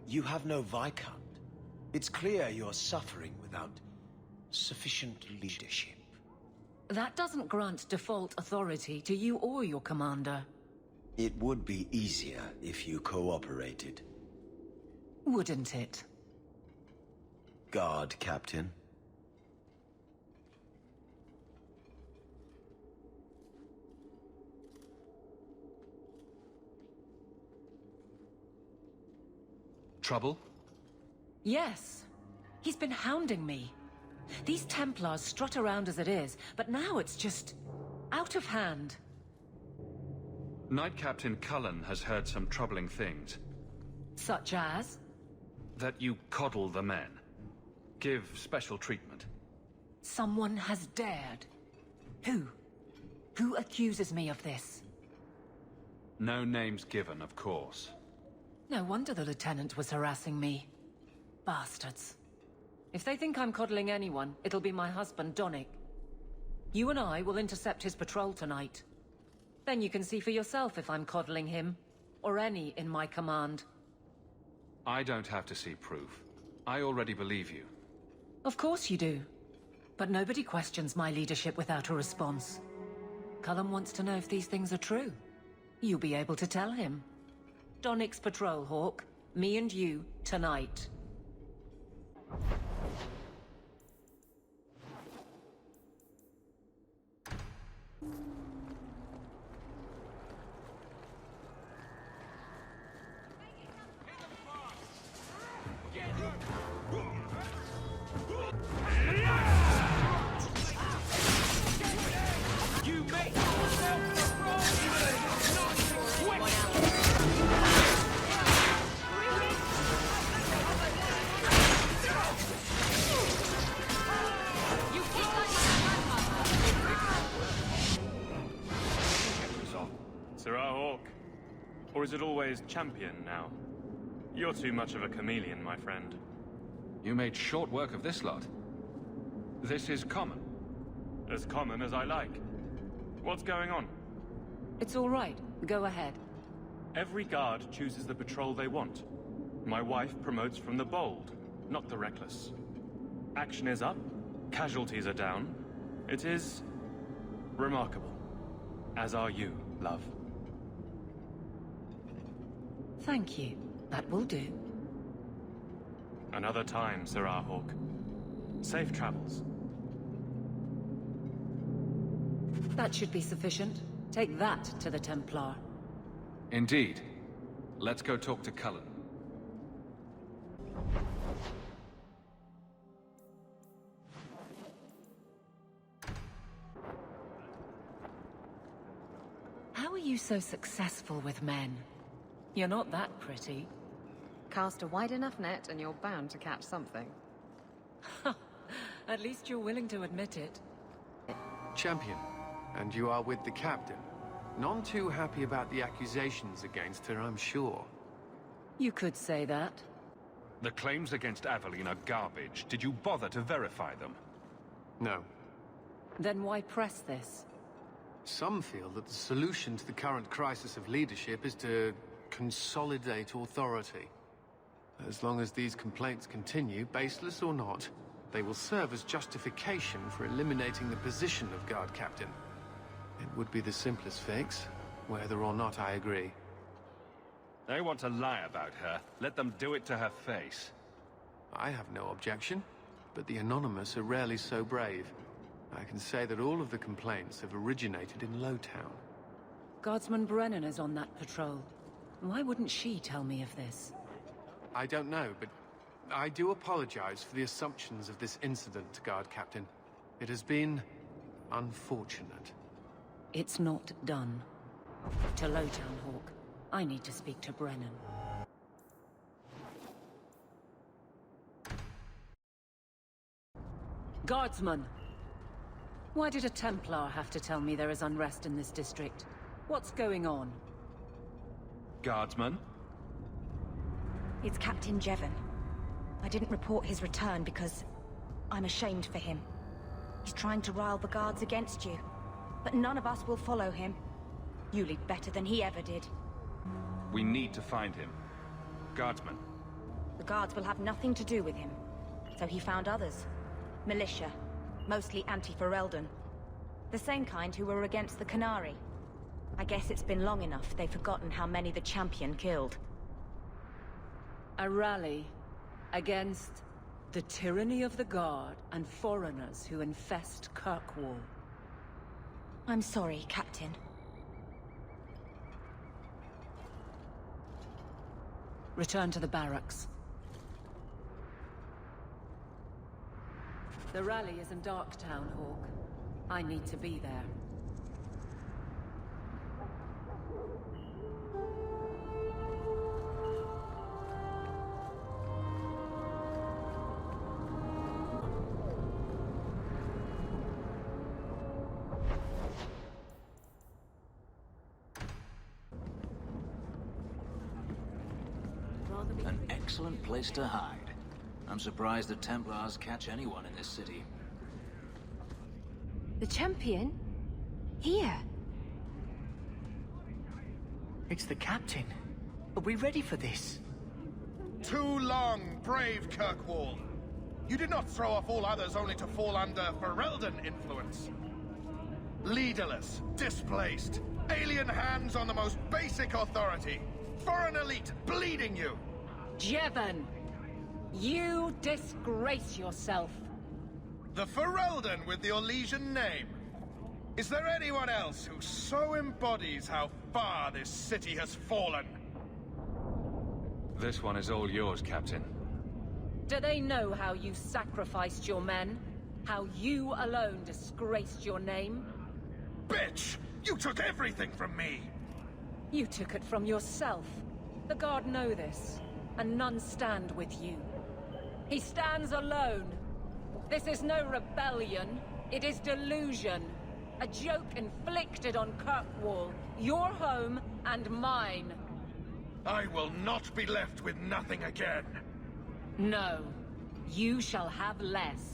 You have no Viscount. It's clear you're suffering without sufficient leadership. That doesn't grant default authority to you or your commander. It would be easier if you cooperated. Wouldn't it? Guard, Captain. Trouble? Yes. He's been hounding me. These Templars strut around as it is, but now it's just out of hand. Knight Captain Cullen has heard some troubling things. Such as? That you coddle the men. Give special treatment. Someone has dared. Who? Who accuses me of this? No names given, of course. No wonder the Lieutenant was harassing me. Bastards. If they think I'm coddling anyone, it'll be my husband, Donnic. You and I will intercept his patrol tonight. Then you can see for yourself if I'm coddling him, or any in my command. I don't have to see proof. I already believe you. Of course you do. But nobody questions my leadership without a response. Cullen wants to know if these things are true. You'll be able to tell him. Donnic's patrol, Hawk. Me and you, tonight. Or is it always champion now? You're too much of a chameleon, my friend. You made short work of this lot. This is common. As common as I like. What's going on? It's all right. Go ahead. Every guard chooses the patrol they want. My wife promotes from the bold, not the reckless. Action is up, casualties are down. It is remarkable. As are you, love. Thank you. That will do. Another time, Sir Hawk. Safe travels. That should be sufficient. Take that to the Templar. Indeed. Let's go talk to Cullen. How are you so successful with men? You're not that pretty. Cast a wide enough net and you're bound to catch something. At least you're willing to admit it. Champion, and you are with the captain. None too happy about the accusations against her, I'm sure. You could say that. The claims against Aveline are garbage. Did you bother to verify them? No. Then why press this? Some feel that the solution to the current crisis of leadership is to consolidate authority. As long as these complaints continue, baseless or not, they will serve as justification for eliminating the position of guard captain. It would be the simplest fix, whether or not I agree. They want to lie about her. Let them do it to her face. I have no objection, but the Anonymous are rarely so brave. I can say that all of the complaints have originated in Lowtown. Guardsman Brennan is on that patrol. Why wouldn't she tell me of this? I don't know, but I do apologize for the assumptions of this incident, Guard Captain. It has been unfortunate. It's not done. To Lowtown, Hawk. I need to speak to Brennan. Guardsman! Why did a Templar have to tell me there is unrest in this district? What's going on? Guardsman? It's Captain Jevon. I didn't report his return because I'm ashamed for him. He's trying to rile the guards against you. But none of us will follow him. You lead better than he ever did. We need to find him. Guardsman, The guards will have nothing to do with him. So he found others. Militia. Mostly anti-Ferelden. The same kind who were against the Canary. I guess it's been long enough they've forgotten how many the Champion killed. A rally against the tyranny of the Guard and foreigners who infest Kirkwall. I'm sorry, Captain. Return to the barracks. The rally is in Darktown, Hawk. I need to be there. An excellent place to hide. I'm surprised the Templars catch anyone in this city. The Champion? Here? It's the Captain. Are we ready for this? Too long, brave Kirkwall. You did not throw off all others only to fall under Ferelden influence. Leaderless, displaced, alien hands on the most basic authority. Foreign elite bleeding you. Jevon! You disgrace yourself! The Ferelden with the Orlesian name. Is there anyone else who so embodies how far this city has fallen? This one is all yours, Captain. Do they know how you sacrificed your men? How you alone disgraced your name? Bitch! You took everything from me! You took it from yourself. The Guard know this, and none stand with you. He stands alone. This is no rebellion, it is delusion. A joke inflicted on Kirkwall, your home and mine. I will not be left with nothing again. No, you shall have less.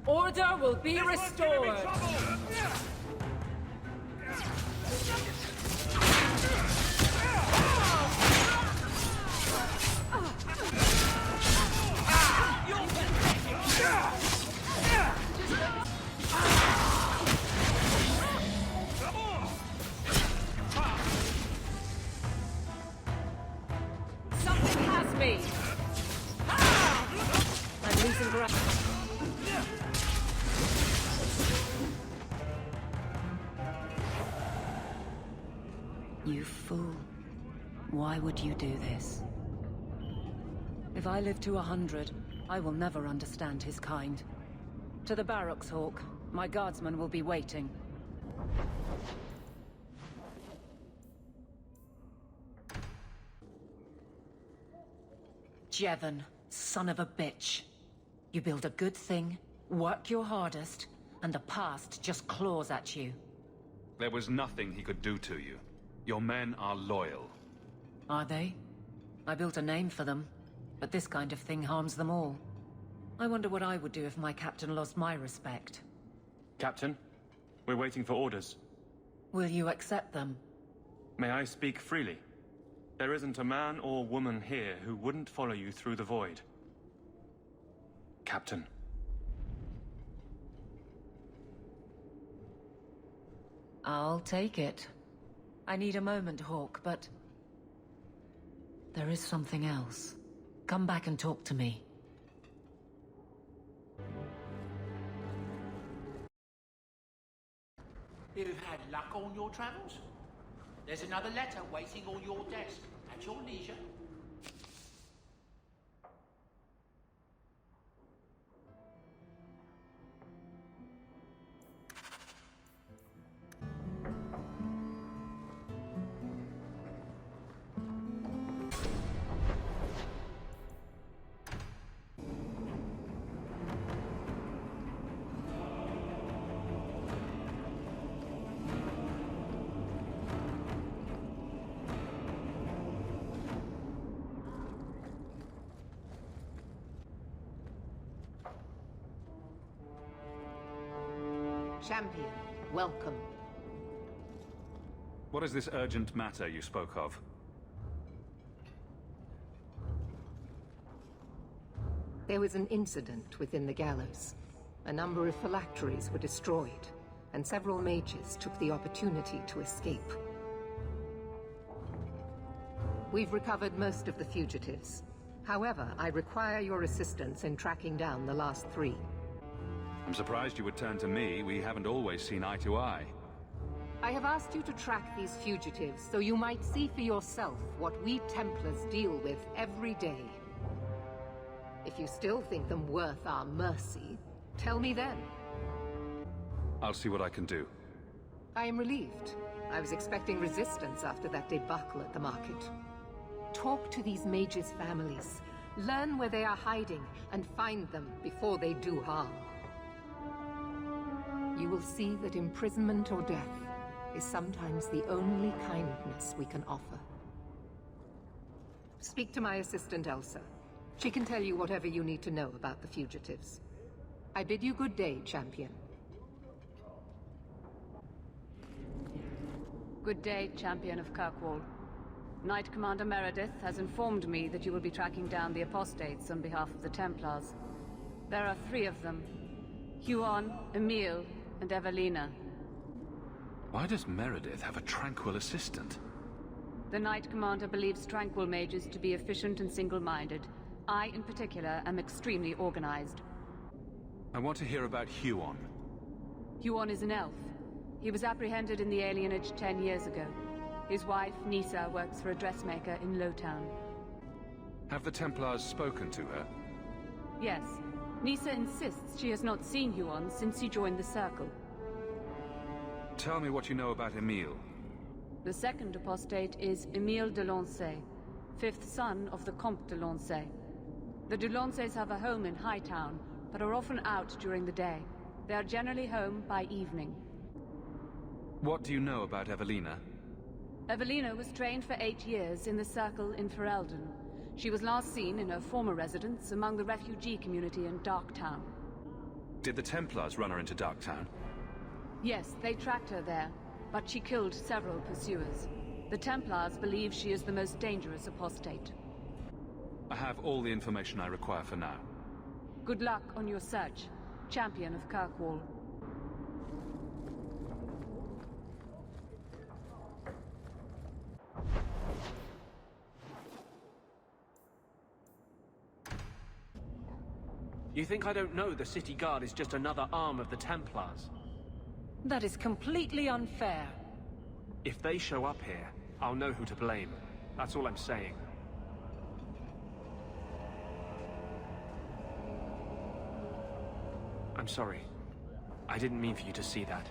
Order will be restored. Something has me. I'm losing ground. You fool. Why would you do this? If I live to 100, I will never understand his kind. To the barracks, Hawk. My guardsmen will be waiting. Jevon, son of a bitch. You build a good thing, work your hardest, and the past just claws at you. There was nothing he could do to you. Your men are loyal. Are they? I built a name for them, but this kind of thing harms them all. I wonder what I would do if my captain lost my respect. Captain, we're waiting for orders. Will you accept them? May I speak freely? There isn't a man or woman here who wouldn't follow you through the void. Captain. I'll take it. I need a moment, Hawk, but... there is something else. Come back and talk to me. You've had luck on your travels? There's another letter waiting on your desk, at your leisure. Champion, welcome. What is this urgent matter you spoke of? There was an incident within the gallows. A number of phylacteries were destroyed, and several mages took the opportunity to escape. We've recovered most of the fugitives. However, I require your assistance in tracking down the last 3. I'm surprised you would turn to me. We haven't always seen eye to eye. I have asked you to track these fugitives so you might see for yourself what we Templars deal with every day. If you still think them worth our mercy, tell me then. I'll see what I can do. I am relieved. I was expecting resistance after that debacle at the market. Talk to these mages' families. Learn where they are hiding and find them before they do harm. You will see that imprisonment or death is sometimes the only kindness we can offer. Speak to my assistant Elsa. She can tell you whatever you need to know about the fugitives. I bid you good day, Champion. Good day, Champion of Kirkwall. Knight Commander Meredith has informed me that you will be tracking down the apostates on behalf of the Templars. There are 3 of them. Huon, Emile, and Evelina. Why does Meredith have a tranquil assistant? The Knight Commander believes tranquil mages to be efficient and single-minded. I, in particular, am extremely organized. I want to hear about Huon. Huon is an elf. He was apprehended in the alienage 10 years ago. His wife, Nisa, works for a dressmaker in Lowtown. Have the Templars spoken to her? Yes. Nisa insists she has not seen Huon since he joined the Circle. Tell me what you know about Emile. The second apostate is Emile de Lancey, 5th son of the Comte de Lancey. The de Lanceys have a home in Hightown, but are often out during the day. They are generally home by evening. What do you know about Evelina? Evelina was trained for 8 years in the Circle in Ferelden. She was last seen in her former residence among the refugee community in Darktown. Did the Templars run her into Darktown? Yes, they tracked her there, but she killed several pursuers. The Templars believe she is the most dangerous apostate. I have all the information I require for now. Good luck on your search, Champion of Kirkwall. You think I don't know the City Guard is just another arm of the Templars? That is completely unfair. If they show up here, I'll know who to blame. That's all I'm saying. I'm sorry. I didn't mean for you to see that.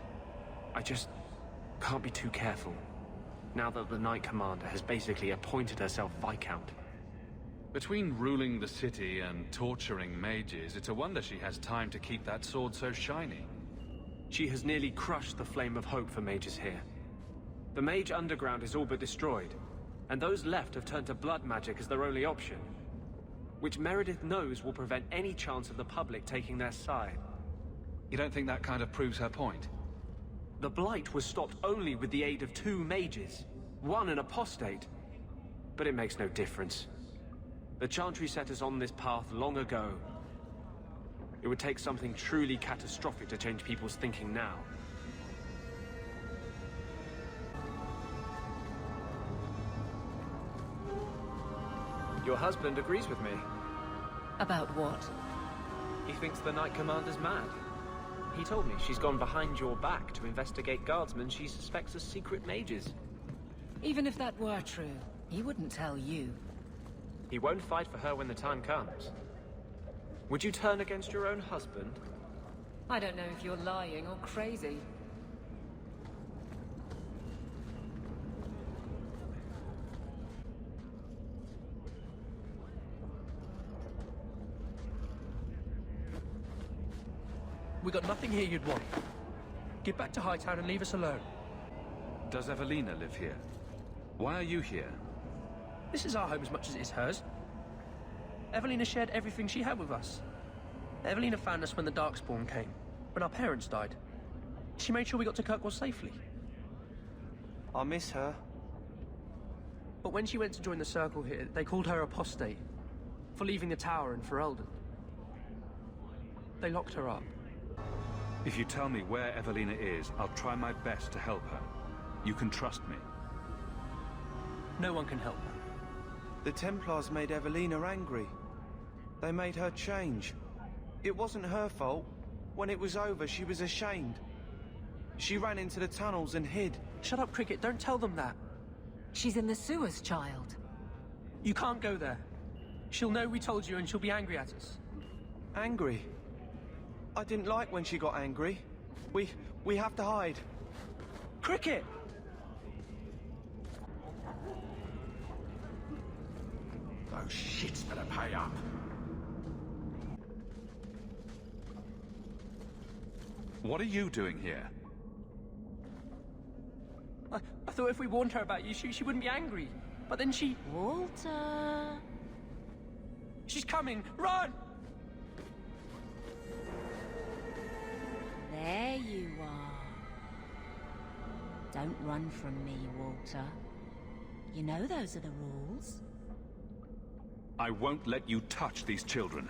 I just can't be too careful. Now that the Knight Commander has basically appointed herself Viscount. Between ruling the city and torturing mages, it's a wonder she has time to keep that sword so shiny. She has nearly crushed the flame of hope for mages here. The Mage Underground is all but destroyed, and those left have turned to blood magic as their only option, which Meredith knows will prevent any chance of the public taking their side. You don't think that kind of proves her point? The Blight was stopped only with the aid of 2 mages, one an apostate. But it makes no difference. The Chantry set us on this path long ago. It would take something truly catastrophic to change people's thinking now. Your husband agrees with me. About what? He thinks the Knight Commander's mad. He told me she's gone behind your back to investigate guardsmen she suspects as secret mages. Even if that were true, he wouldn't tell you. He won't fight for her when the time comes. Would you turn against your own husband? I don't know if you're lying or crazy. We got nothing here you'd want. Get back to Hightown and leave us alone. Does Evelina live here? Why are you here? This is our home as much as it is hers. Evelina shared everything she had with us. Evelina found us when the Darkspawn came, when our parents died. She made sure we got to Kirkwall safely. I miss her. But when she went to join the Circle here, they called her apostate for leaving the tower in Ferelden. They locked her up. If you tell me where Evelina is, I'll try my best to help her. You can trust me. No one can help her. The Templars made Evelina angry. They made her change. It wasn't her fault. When it was over, she was ashamed. She ran into the tunnels and hid. Shut up, Cricket. Don't tell them that. She's in the sewers, child. You can't go there. She'll know we told you and she'll be angry at us. Angry? I didn't like when she got angry. We have to hide. Cricket! Those shits better pay up. What are you doing here? I thought if we warned her about you, she wouldn't be angry. But then she... Walter... She's coming! Run! There you are. Don't run from me, Walter. You know those are the rules. I won't let you touch these children.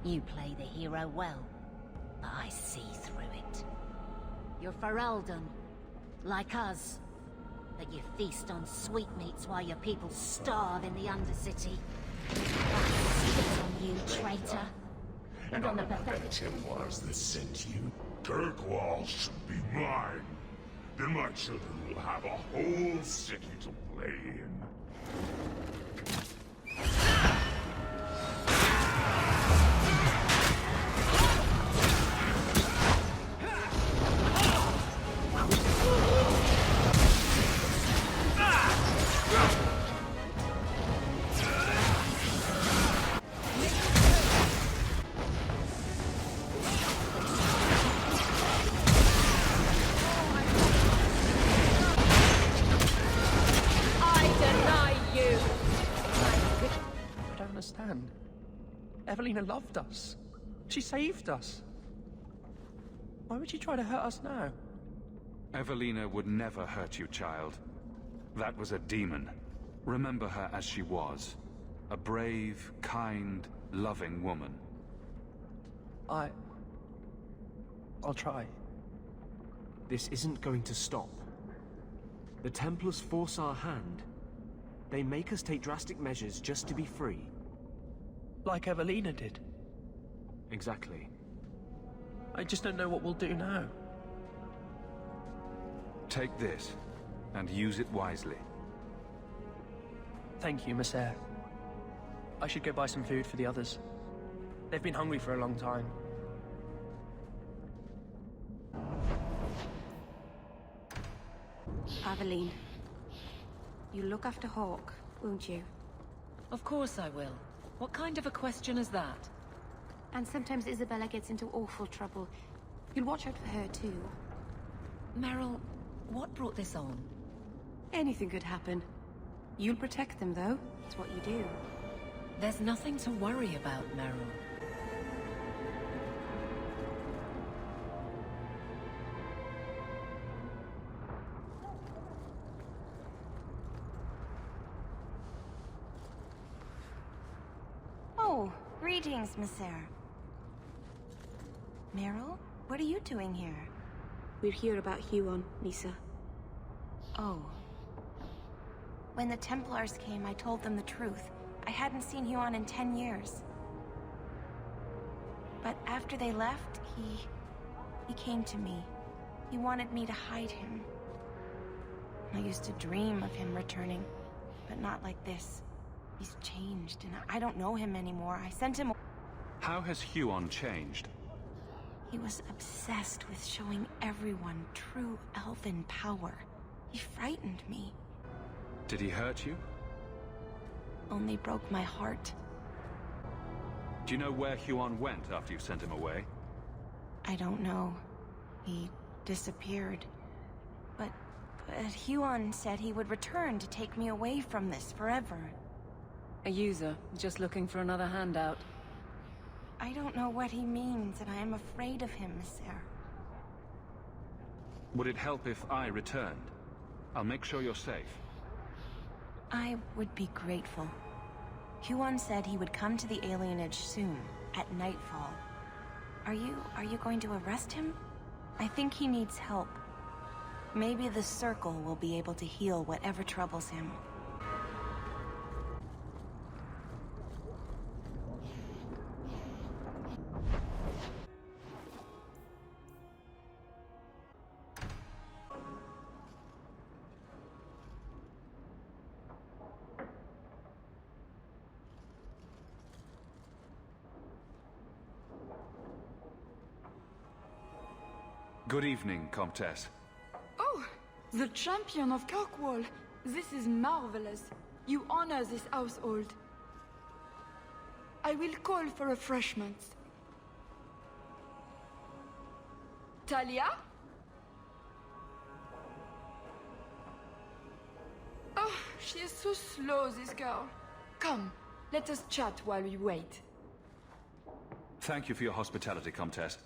You play the hero well, but I see through it. You're Ferelden, like us. But you feast on sweetmeats while your people starve in the Undercity. That's on you, traitor. And on the pathetic Templars that sent you, Kirkwall should be mine. Then my children will have a whole city to play in. Evelina loved us. She saved us. Why would she try to hurt us now? Evelina would never hurt you, child. That was a demon. Remember her as she was. A brave, kind, loving woman. I'll try. This isn't going to stop. The Templars force our hand. They make us take drastic measures just to be free. Like Evelina did. Exactly. I just don't know what we'll do now. Take this, and use it wisely. Thank you, Maser. I should go buy some food for the others. They've been hungry for a long time. Aveline, you look after Hawk, won't you? Of course I will. What kind of a question is that? And sometimes Isabella gets into awful trouble. You'll watch out for her, too. Meryl, what brought this on? Anything could happen. You'll protect them, though. It's what you do. There's nothing to worry about, Meryl. Oh, greetings, Maser. Meryl, what are you doing here? We're here about Huon, Nisa. Oh. When the Templars came, I told them the truth. I hadn't seen Huon in 10 years. But after they left, he came to me. He wanted me to hide him. I used to dream of him returning, but not like this. He's changed, and I don't know him anymore. I sent him... How has Huon changed? He was obsessed with showing everyone true elven power. He frightened me. Did he hurt you? Only broke my heart. Do you know where Huon went after you sent him away? I don't know. He disappeared. But Huon said he would return to take me away from this forever. A user, just looking for another handout. I don't know what he means, and I am afraid of him, Maser. Would it help if I returned? I'll make sure you're safe. I would be grateful. Huon said he would come to the alienage soon, at nightfall. Are you going to arrest him? I think he needs help. Maybe the Circle will be able to heal whatever troubles him. Good evening, Comtesse. Oh, the champion of Kirkwall. This is marvelous. You honor this household. I will call for refreshments. Talia? Oh, she is so slow, this girl. Come, let us chat while we wait. Thank you for your hospitality, Comtesse.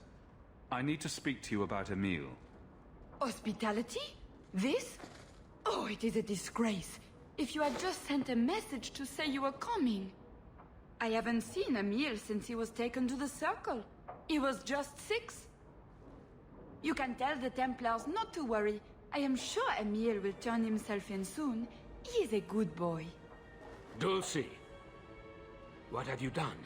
I need to speak to you about Emile. Hospitality? This? Oh, it is a disgrace. If you had just sent a message to say you were coming. I haven't seen Emile since he was taken to the Circle. He was just 6. You can tell the Templars not to worry. I am sure Emile will turn himself in soon. He is a good boy. Dulcie, what have you done?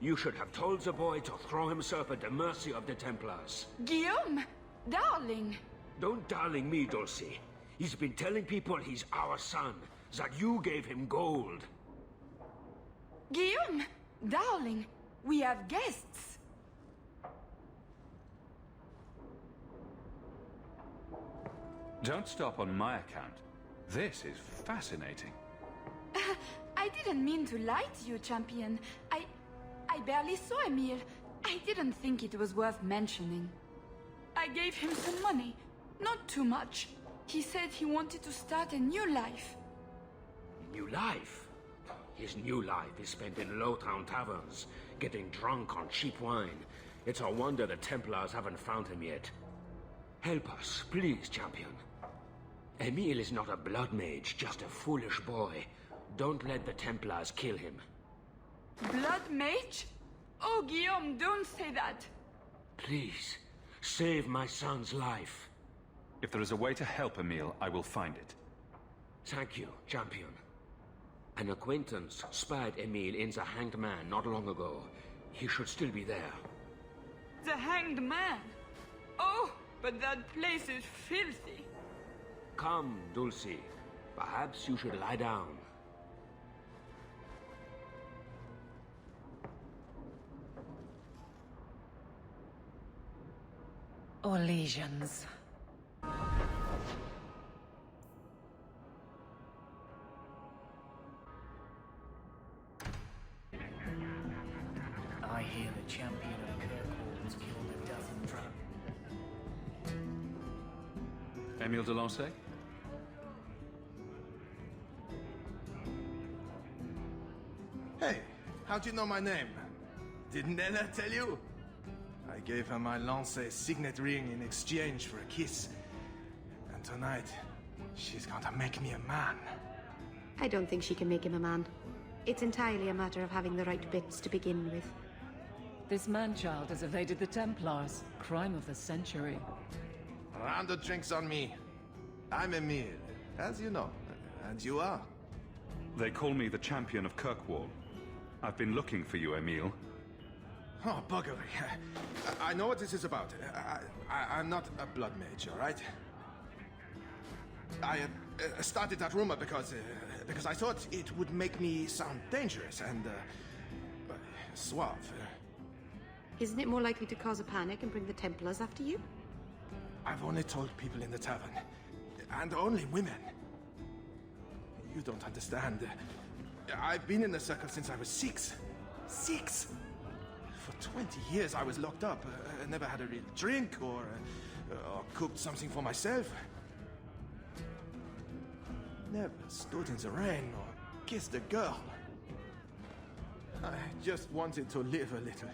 You should have told the boy to throw himself at the mercy of the Templars. Guillaume! Darling! Don't darling me, Dulcie. He's been telling people he's our son, that you gave him gold. Guillaume! Darling! We have guests! Don't stop on my account. This is fascinating. I didn't mean to lie to you, champion. I barely saw Emile. I didn't think it was worth mentioning. I gave him some money. Not too much. He said he wanted to start a new life. New life? His new life is spent in low-town taverns, getting drunk on cheap wine. It's a wonder the Templars haven't found him yet. Help us, please, champion. Emile is not a blood mage, just a foolish boy. Don't let the Templars kill him. Blood mage? Oh, Guillaume, don't say that. Please, save my son's life. If there is a way to help Emile, I will find it. Thank you, champion. An acquaintance spied Emile in the Hanged Man not long ago. He should still be there. The Hanged Man? Oh, but that place is filthy. Come, Dulcie. Perhaps you should lie down. Or lesions. I hear the champion of Kirkwall was killed a dozen times. Emile de Lancey? Hey, how'd you know my name? Didn't Ella tell you? I gave her my Lancey signet ring in exchange for a kiss. And tonight, she's going to make me a man. I don't think she can make him a man. It's entirely a matter of having the right bits to begin with. This man-child has evaded the Templars. Crime of the century. Round of drinks on me. I'm Emile, as you know. And you are? They call me the champion of Kirkwall. I've been looking for you, Emile. Oh, buggery. I know what this is about. I'm not a blood mage, all right? I started that rumor because I thought it would make me sound dangerous and suave. Isn't it more likely to cause a panic and bring the Templars after you? I've only told people in the tavern, and only women. You don't understand. I've been in the circle since I was 6. 6! For 20 years I was locked up. Never had a real drink or cooked something for myself. Never stood in the rain or kissed a girl. I just wanted to live a little.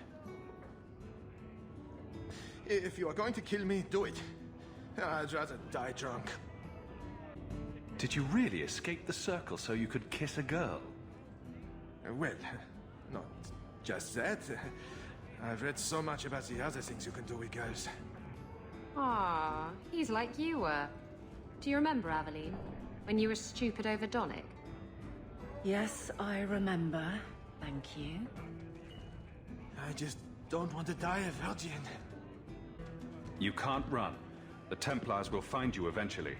If you are going to kill me, do it. I'd rather die drunk. Did you really escape the circle so you could kiss a girl? Well, not just that. I've read so much about the other things you can do with girls. Ah, he's like you were. Do you remember, Aveline? When you were stupid over Donick? Yes, I remember. Thank you. I just don't want to die a virgin. You can't run. The Templars will find you eventually.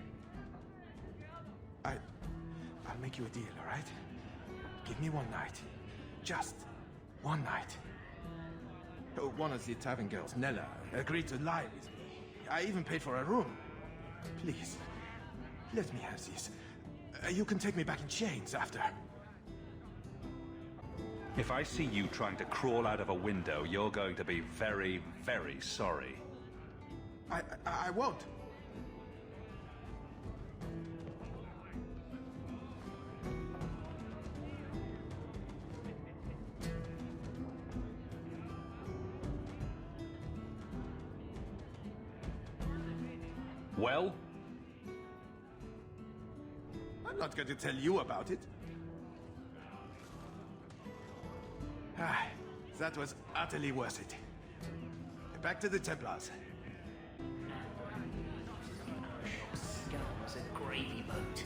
I'll make you a deal, all right? Give me one night. Just one night. Oh, one of the tavern girls, Nella, agreed to lie with me. I even paid for a room. Please, let me have this. You can take me back in chains after. If I see you trying to crawl out of a window, you're going to be very, very sorry. I won't. Well? I'm not going to tell you about it. That was utterly worth it. Back to the Templars. Scum's a gravy boat.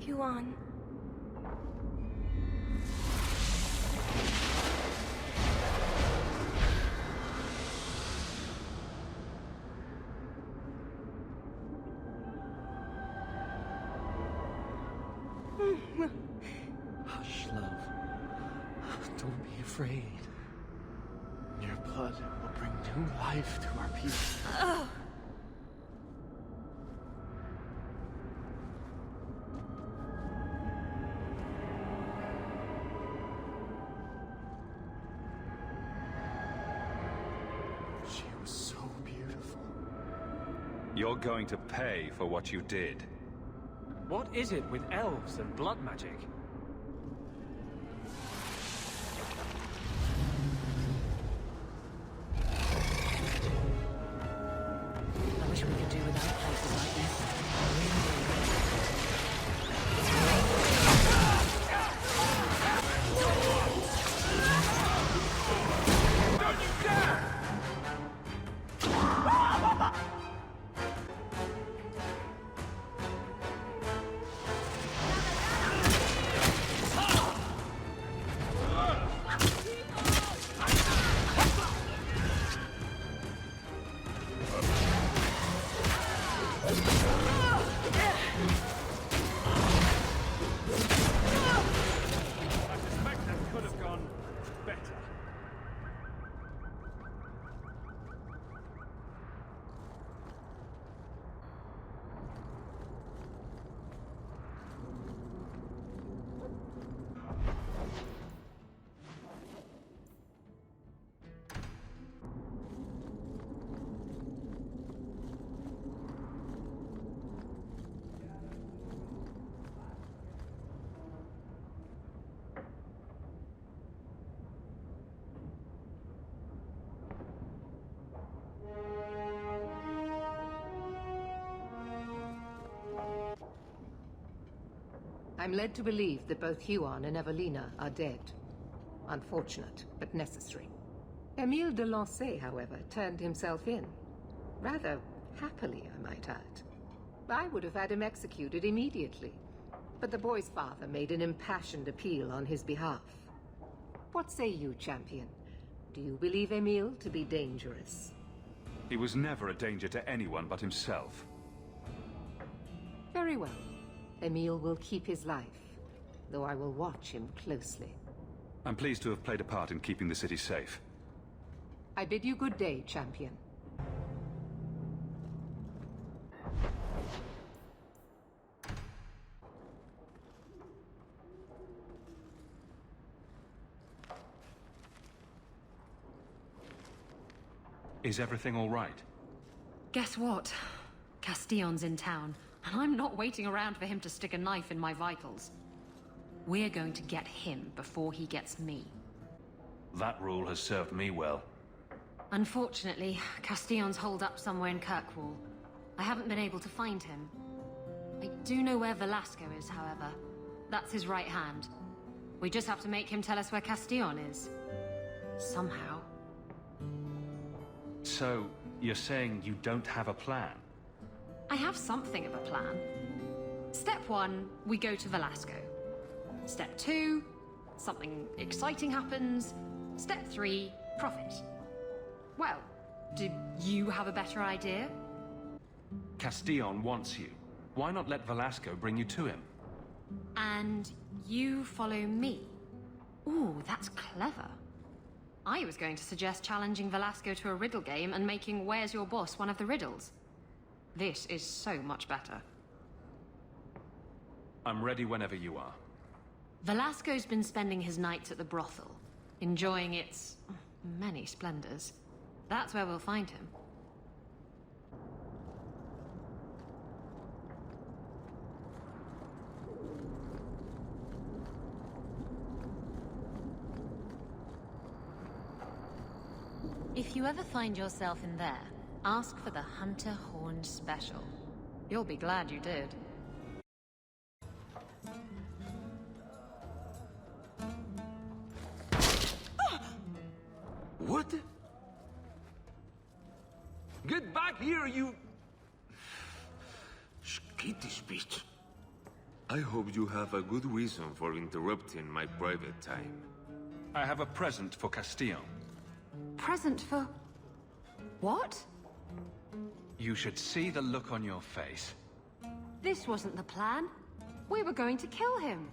Huan. Hush, love. Don't be afraid. Your blood will bring new life to our people. She was so beautiful. You're going to pay for what you did. What is it with elves and blood magic? I wish we could do without places like this. Don't you dare! I'm led to believe that both Huan and Evelina are dead. Unfortunate, but necessary. Emile de Lancey, however, turned himself in. Rather happily, I might add. I would have had him executed immediately. But the boy's father made an impassioned appeal on his behalf. What say you, champion? Do you believe Emile to be dangerous? He was never a danger to anyone but himself. Very well. Emile will keep his life, though I will watch him closely. I'm pleased to have played a part in keeping the city safe. I bid you good day, champion. Is everything all right? Guess what? Castillon's in town, and I'm not waiting around for him to stick a knife in my vitals. We're going to get him before he gets me. That rule has served me well. Unfortunately, Castillon's holed up somewhere in Kirkwall. I haven't been able to find him. I do know where Velasco is, however. That's his right hand. We just have to make him tell us where Castillon is. Somehow. So, you're saying you don't have a plan? I have something of a plan. Step 1, we go to Velasco. Step 2, something exciting happens. Step 3, profit. Well, do you have a better idea? Castillon wants you. Why not let Velasco bring you to him? And you follow me. Ooh, that's clever. I was going to suggest challenging Velasco to a riddle game and making Where's Your Boss one of the riddles. This is so much better. I'm ready whenever you are. Velasco's been spending his nights at the brothel, enjoying its many splendors. That's where we'll find him. If you ever find yourself in there, ask for the Hunter Horn Special. You'll be glad you did. What? Get back here, you... Skittish beast. I hope you have a good reason for interrupting my private time. I have a present for Castillon. Present for... what? You should see the look on your face. This wasn't the plan. We were going to kill him.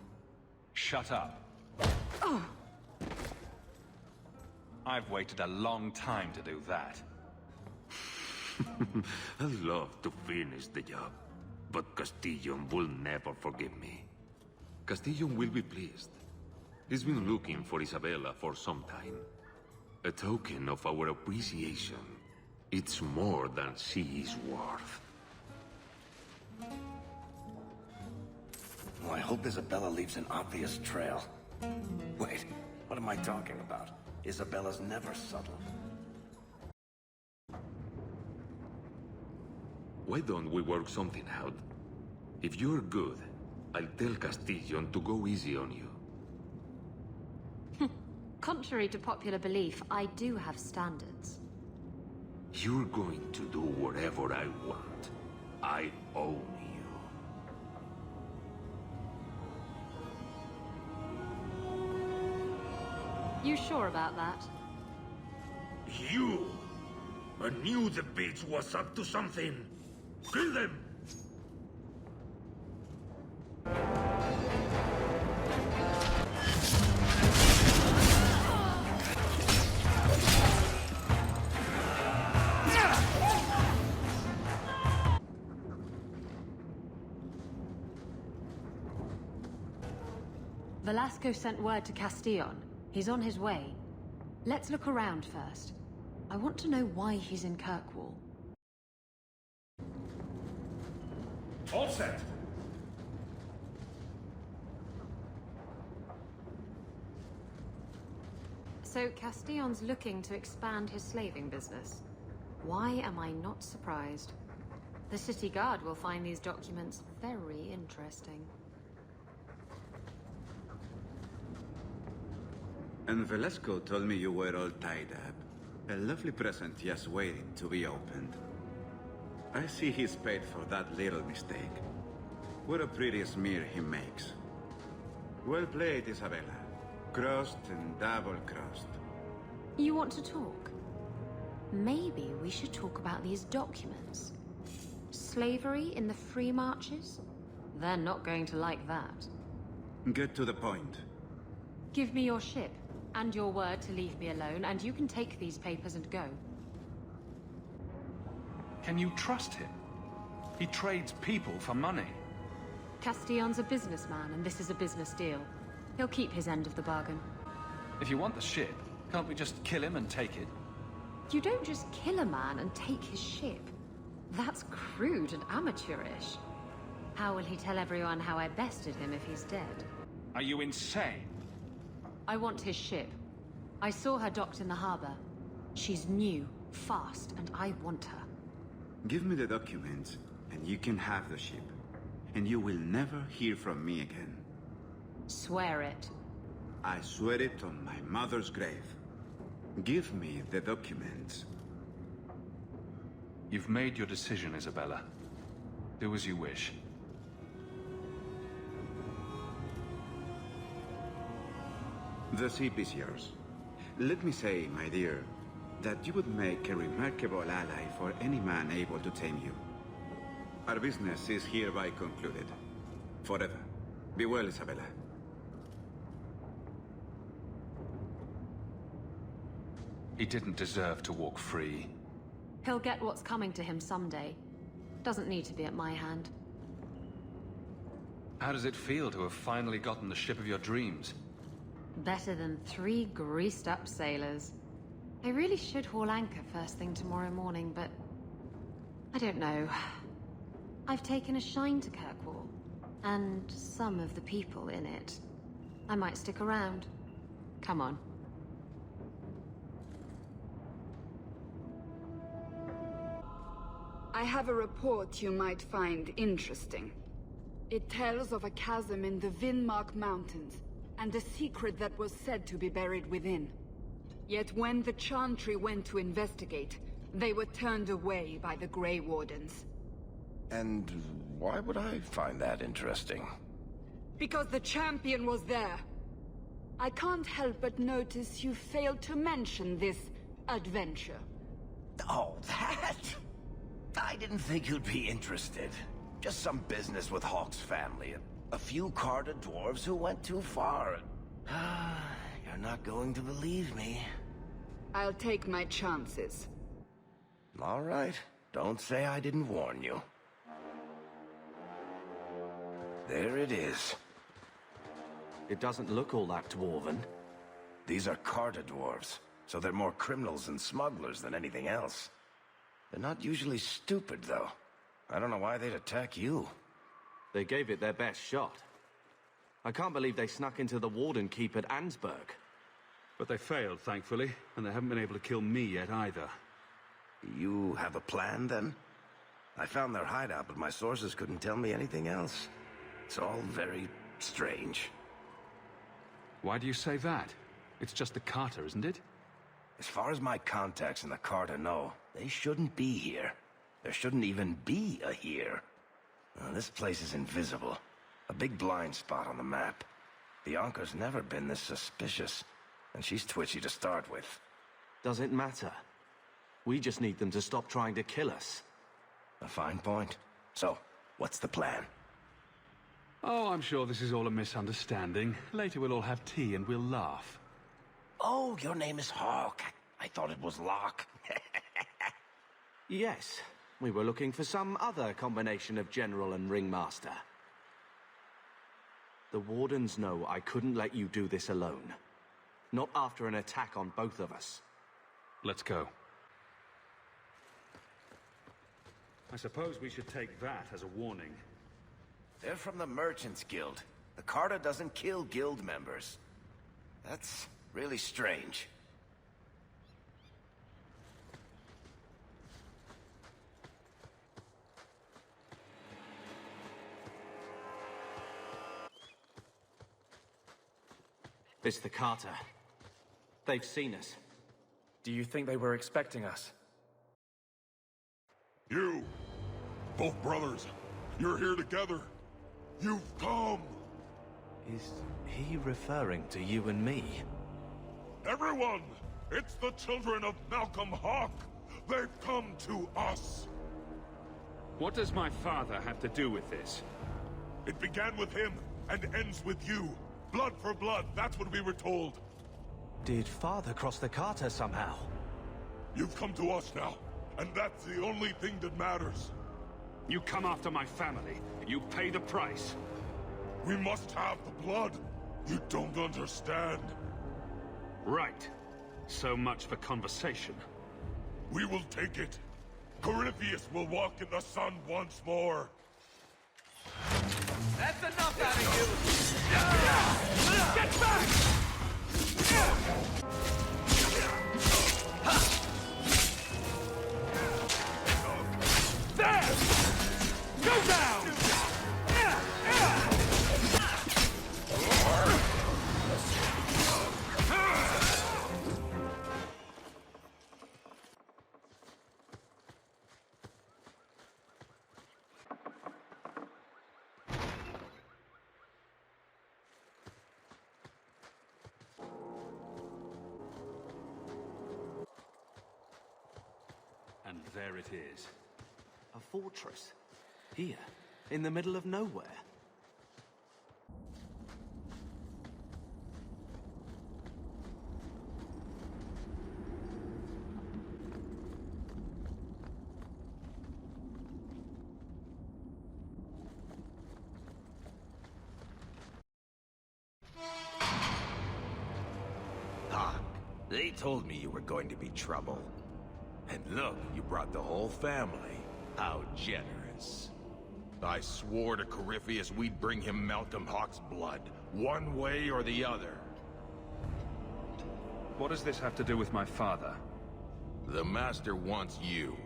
Shut up. Oh. I've waited a long time to do that. I'd love to finish the job, but Castillon will never forgive me. Castillon will be pleased. He's been looking for Isabella for some time. A token of our appreciation. It's more than she is worth. Oh, I hope Isabella leaves an obvious trail. Wait, what am I talking about? Isabella's never subtle. Why don't we work something out? If you're good, I'll tell Castillon to go easy on you. Contrary to popular belief, I do have standards. You're going to do whatever I want. I own you. You sure about that? You! I knew the bitch was up to something. Kill them! Velasco sent word to Castillon. He's on his way. Let's look around first. I want to know why he's in Kirkwall. All set. So Castillon's looking to expand his slaving business. Why am I not surprised? The city guard will find these documents very interesting. And Velasco told me you were all tied up. A lovely present just waiting to be opened. I see he's paid for that little mistake. What a pretty smear he makes. Well played, Isabella. Crossed and double-crossed. You want to talk? Maybe we should talk about these documents. Slavery in the free marches? They're not going to like that. Get to the point. Give me your ship, and your word to leave me alone, and you can take these papers and go. Can you trust him? He trades people for money. Castillon's a businessman, and this is a business deal. He'll keep his end of the bargain. If you want the ship, can't we just kill him and take it? You don't just kill a man and take his ship. That's crude and amateurish. How will he tell everyone how I bested him if he's dead? Are you insane? I want his ship. I saw her docked in the harbor. She's new, fast, and I want her. Give me the documents, and you can have the ship. And you will never hear from me again. Swear it. I swear it on my mother's grave. Give me the documents. You've made your decision, Isabella. Do as you wish. The ship is yours. Let me say, my dear, that you would make a remarkable ally for any man able to tame you. Our business is hereby concluded. Forever. Be well, Isabella. He didn't deserve to walk free. He'll get what's coming to him someday. Doesn't need to be at my hand. How does it feel to have finally gotten the ship of your dreams? Better than 3 greased-up sailors. I really should haul anchor first thing tomorrow morning, but... I don't know. I've taken a shine to Kirkwall, and some of the people in it. I might stick around. Come on. I have a report you might find interesting. It tells of a chasm in the Vinmark Mountains, and a secret that was said to be buried within. Yet when the Chantry went to investigate, they were turned away by the Grey Wardens. And why would I find that interesting? Because the champion was there. I can't help but notice you failed to mention this adventure. Oh, that? I didn't think you'd be interested. Just some business with Hawke's family. A few Carter dwarves who went too far. You're not going to believe me. I'll take my chances. All right. Don't say I didn't warn you. There it is. It doesn't look all that dwarven. These are Carter dwarves, so they're more criminals and smugglers than anything else. They're not usually stupid, though. I don't know why they'd attack you. They gave it their best shot. I can't believe they snuck into the Warden Keep at Ansburg. But they failed, thankfully, and they haven't been able to kill me yet either. You have a plan, then? I found their hideout, but my sources couldn't tell me anything else. It's all very strange. Why do you say that? It's just the Carter, isn't it? As far as my contacts in the Carter know, they shouldn't be here. There shouldn't even be a here. This place is invisible. A big blind spot on the map. Bianca's never been this suspicious, and she's twitchy to start with. Does it matter? We just need them to stop trying to kill us. A fine point. So, what's the plan? Oh, I'm sure this is all a misunderstanding. Later we'll all have tea and we'll laugh. Oh, your name is Hawke. I thought it was Locke. Yes, we were looking for some other combination of General and Ringmaster. The Wardens know I couldn't let you do this alone. Not after an attack on both of us. Let's go. I suppose we should take that as a warning. They're from the Merchants Guild. The Carter doesn't kill guild members. That's really strange. It's the Carter. They've seen us. Do you think they were expecting us? You! Both brothers! You're here together! You've come! Is he referring to you and me? Everyone! It's the children of Malcolm Hawke! They've come to us! What does my father have to do with this? It began with him, and ends with you. Blood for blood, that's what we were told. Did Father cross the Carter somehow? You've come to us now, and that's the only thing that matters. You come after my family, you pay the price. We must have the blood. You don't understand. Right. So much for conversation. We will take it. Corypheus will walk in the sun once more. That's enough out of you! Get back! There! Go down! And there it is. A fortress. Here, in the middle of nowhere. Ah, they told me you were going to be trouble. And look, you brought the whole family. How generous. I swore to Corypheus we'd bring him Malcolm Hawke's blood, one way or the other. What does this have to do with my father? The Master wants you.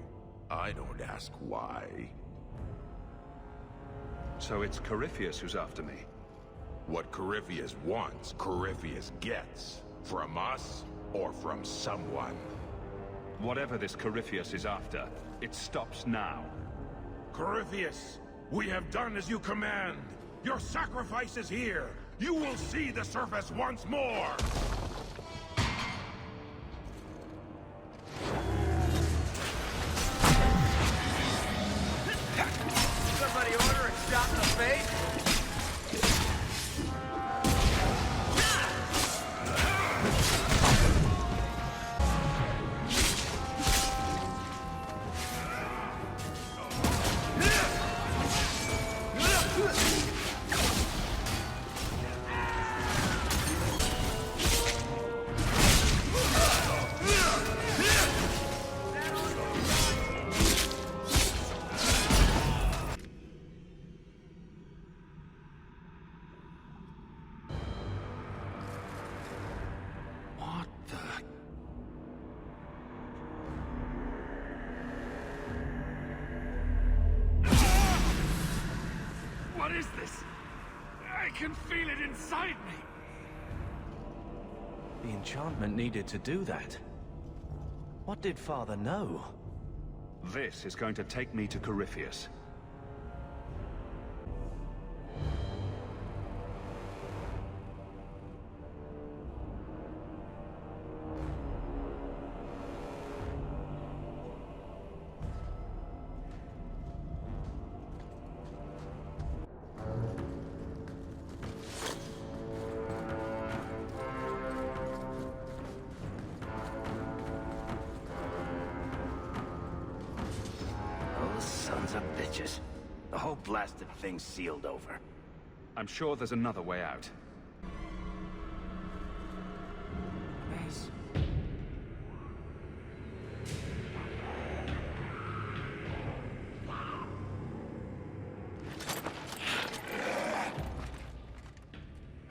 I don't ask why. So it's Corypheus who's after me? What Corypheus wants, Corypheus gets. From us, or from someone. Whatever this Corypheus is after, it stops now. Corypheus, we have done as you command. Your sacrifice is here. You will see the surface once more. Somebody order a shot in the face? What is this? I can feel it inside me! The enchantment needed to do that. What did Father know? This is going to take me to Corypheus. Sons of bitches. The whole blasted thing's sealed over. I'm sure there's another way out.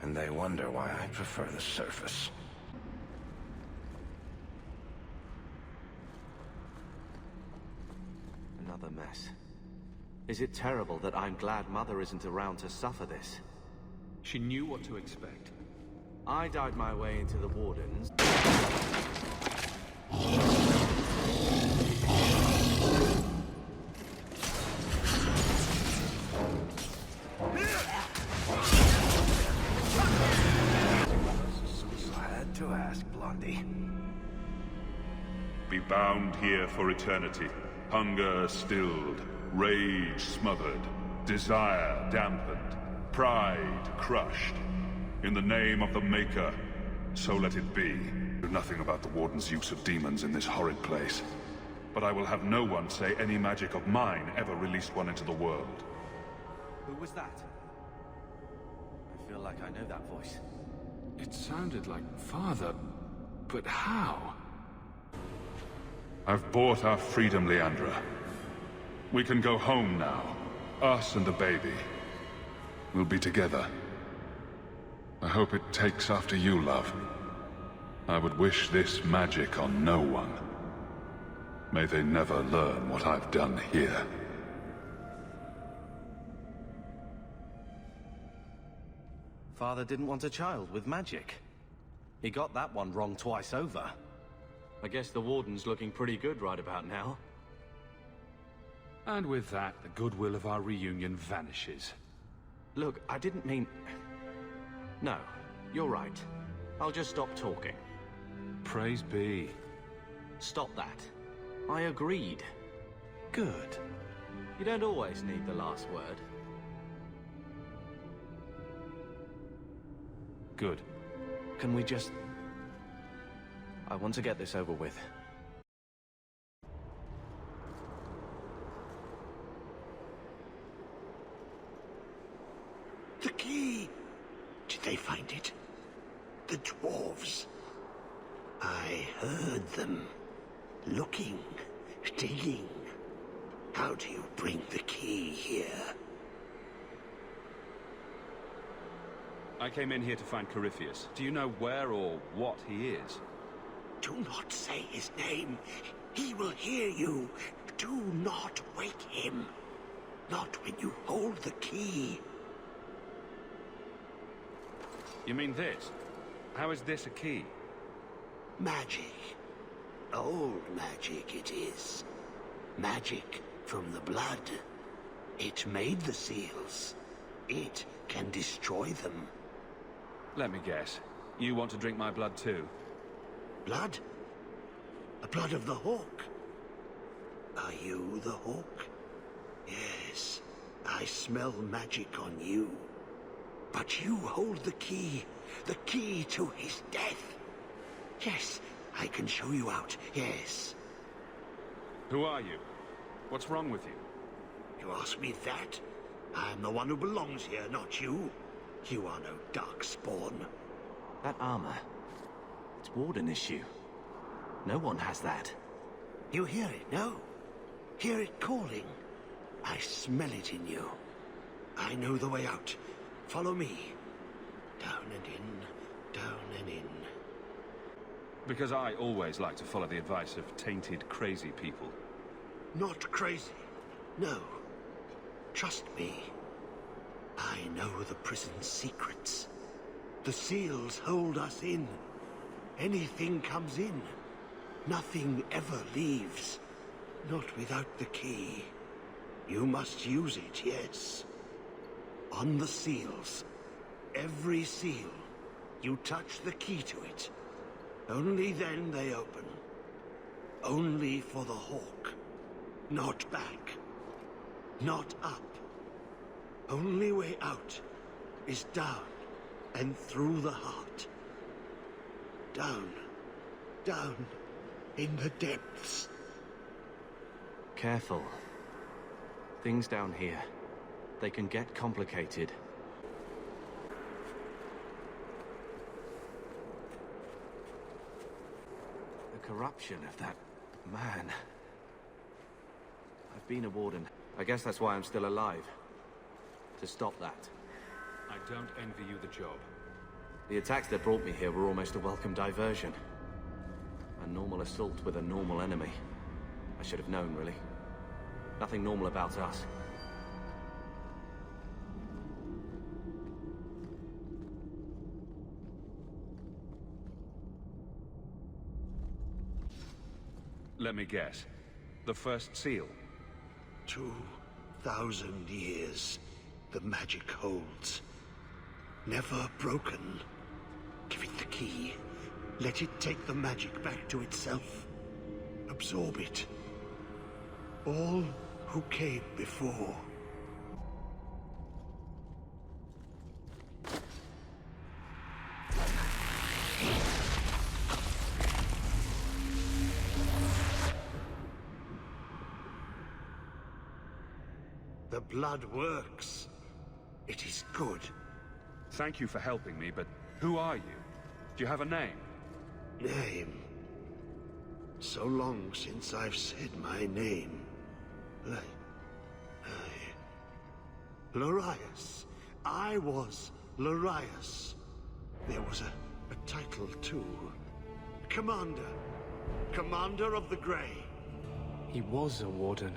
And they wonder why I prefer the surface. Another mess. Is it terrible that I'm glad Mother isn't around to suffer this? She knew what to expect. I died my way into the Wardens. Glad to ask, Blondie. Be bound here for eternity. Hunger stilled, rage smothered, desire dampened, pride crushed. In the name of the Maker, so let it be. I know nothing about the Warden's use of demons in this horrid place. But I will have no one say any magic of mine ever released one into the world. Who was that? I feel like I know that voice. It sounded like Father, but how? I've bought our freedom, Leandra. We can go home now. Us and the baby. We'll be together. I hope it takes after you, love. I would wish this magic on no one. May they never learn what I've done here. Father didn't want a child with magic. He got that one wrong twice over. I guess the Warden's looking pretty good right about now. And with that, the goodwill of our reunion vanishes. Look, I didn't mean... No, you're right. I'll just stop talking. Praise be. Stop that. I agreed. Good. You don't always need the last word. Good. Can we just... I want to get this over with. The key! Did they find it? The dwarves. I heard them. Looking, digging. How do you bring the key here? I came in here to find Corypheus. Do you know where or what he is? Do not say his name. He will hear you. Do not wake him. Not when you hold the key. You mean this? How is this a key? Magic. Old magic it is. Magic from the blood. It made the seals. It can destroy them. Let me guess. You want to drink my blood too? Blood? The blood of the Hawk? Are you the Hawk? Yes, I smell magic on you. But you hold the key to his death. Yes, I can show you out, yes. Who are you? What's wrong with you? You ask me that? I'm the one who belongs here, not you. You are no dark spawn. That armor, it's Warden issue. No one has that. You hear it, no? Hear it calling. I smell it in you. I know the way out. Follow me. Down and in, down and in. Because I always like to follow the advice of tainted, crazy people. Not crazy. No. Trust me. I know the prison's secrets. The seals hold us in. Anything comes in. Nothing ever leaves. Not without the key. You must use it, yes. On the seals. Every seal. You touch the key to it. Only then they open. Only for the Hawk. Not back. Not up. Only way out is down and through the heart. Down. Down in the depths. Careful. Things down here, they can get complicated. The corruption of that man. I've been a warden. I guess that's why I'm still alive. To stop that. I don't envy you the job. The attacks that brought me here were almost a welcome diversion. A normal assault with a normal enemy. I should have known, really. Nothing normal about us. Let me guess. The first seal? 2,000 years the magic holds. Never broken. Give it the key. Let it take the magic back to itself. Absorb it. All who came before. The blood works. It is good. Thank you for helping me, but who are you? Do you have a name? Name? So long since I've said my name. Larius. I was Larius. There was a title, too. Commander. Commander of the Grey. He was a warden.